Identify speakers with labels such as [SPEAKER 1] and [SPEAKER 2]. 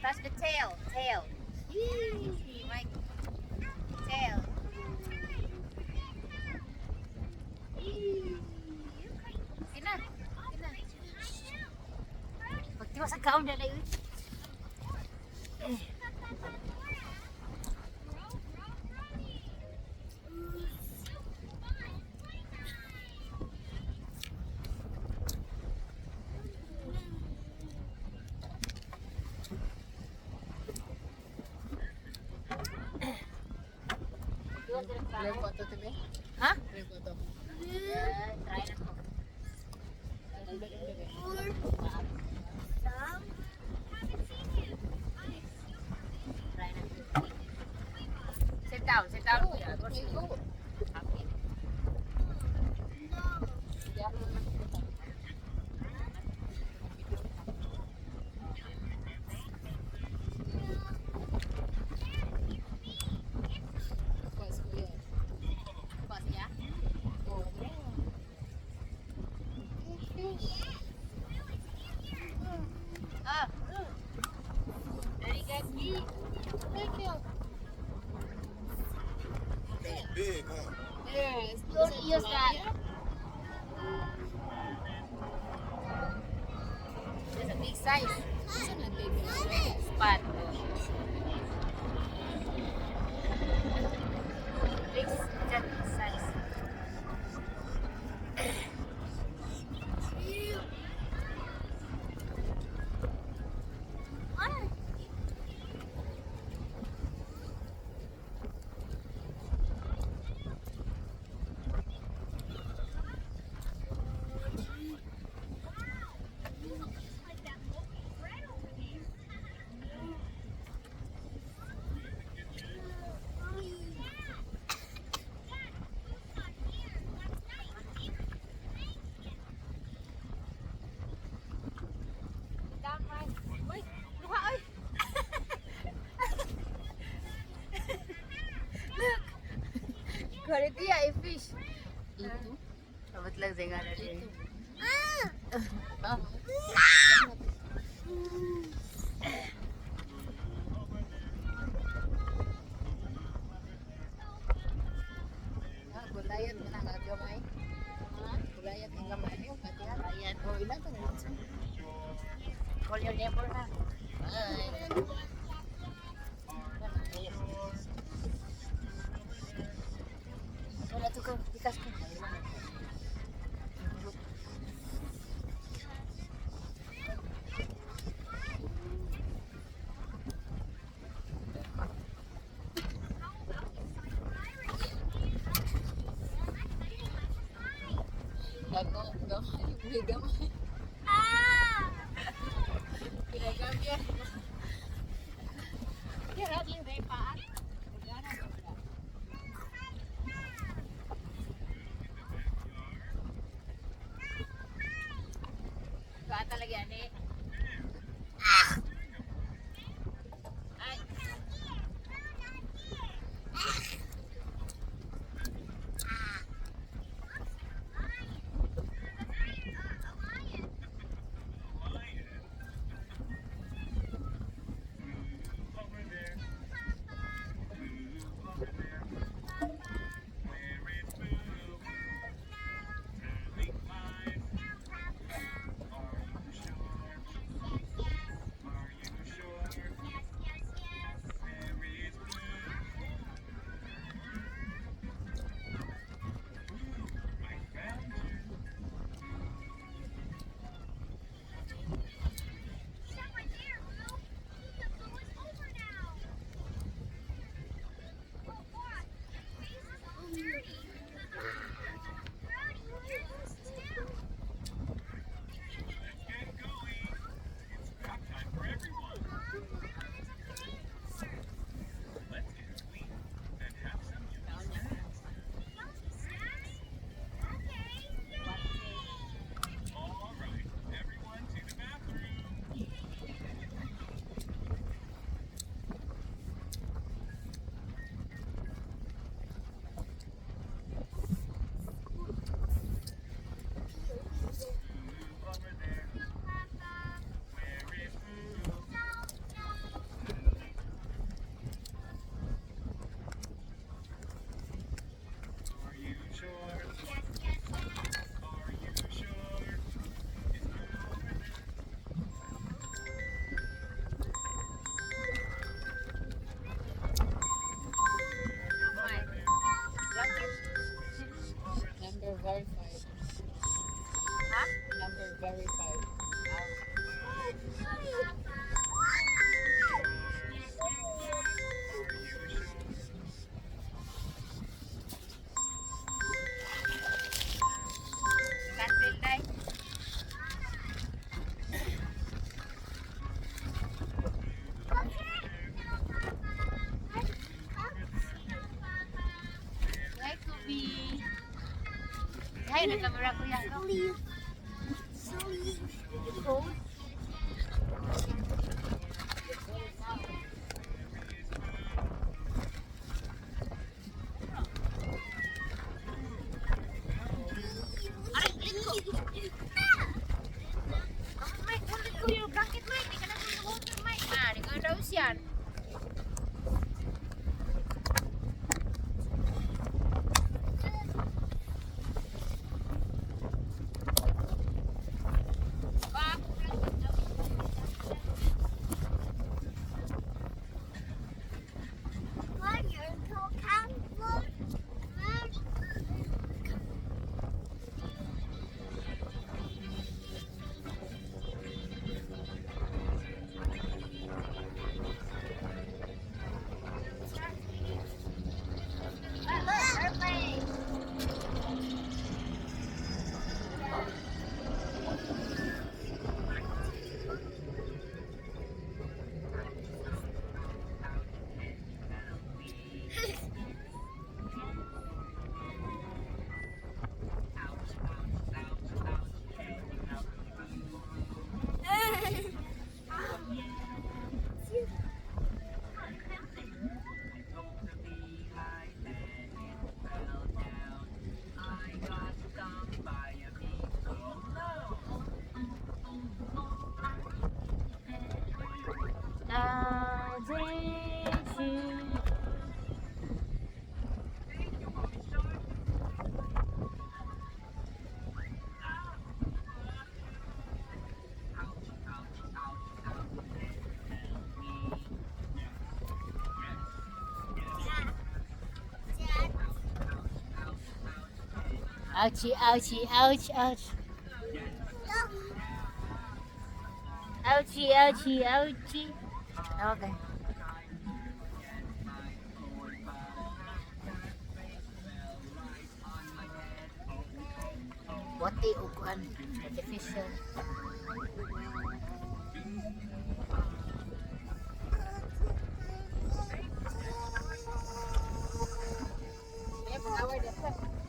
[SPEAKER 1] Touch the tail. Like tail. Kena. Bakti masa kau dah lagi.
[SPEAKER 2] Boleh foto tu ni?
[SPEAKER 1] Ha?
[SPEAKER 2] Boleh foto.
[SPEAKER 1] Try na ko. Try na ko. Sit down. Yeah, go sit down. Okay.
[SPEAKER 2] Pas kuya.
[SPEAKER 1] Pas ya.
[SPEAKER 2] Oh,
[SPEAKER 1] Ah. Very good.
[SPEAKER 2] thank you.
[SPEAKER 3] That's big, huh?
[SPEAKER 2] Yes.
[SPEAKER 1] Don't use that. There's a big size.
[SPEAKER 2] Isa na baby.
[SPEAKER 1] Spot. Big size. Quality ay fish.
[SPEAKER 2] Itu.
[SPEAKER 1] Dapat lang sa nga natin.
[SPEAKER 2] Ah. Gulayat mo na nga gamay. Gulayat ang gamay niyo. Patihan.
[SPEAKER 1] Ayan.
[SPEAKER 2] Oh, ilan to na?
[SPEAKER 1] Call your neighbor na.
[SPEAKER 2] Bye.
[SPEAKER 1] Wala to ko. Ikas ko.
[SPEAKER 2] Gago, gamay. May gamay. Pinagamit.
[SPEAKER 1] Kira din ba paat? Kaya talaga yan eh. Ay.
[SPEAKER 2] verified.
[SPEAKER 1] Ha?
[SPEAKER 2] Number verified.
[SPEAKER 1] Cancel day. Hi, Kubi. Hi, nagkamera ko yan. Cold. Aray, liko. Mike, hold ko yung blanket, Mike. Di ka na hold yung Mike. Ah, di ko na daw siyan. Ouchie, ouchie, ouch, ouch. Ouchie, ouchie, ouchie. Okay. Wati ukuan artificial.
[SPEAKER 2] Kaya pag-away dito.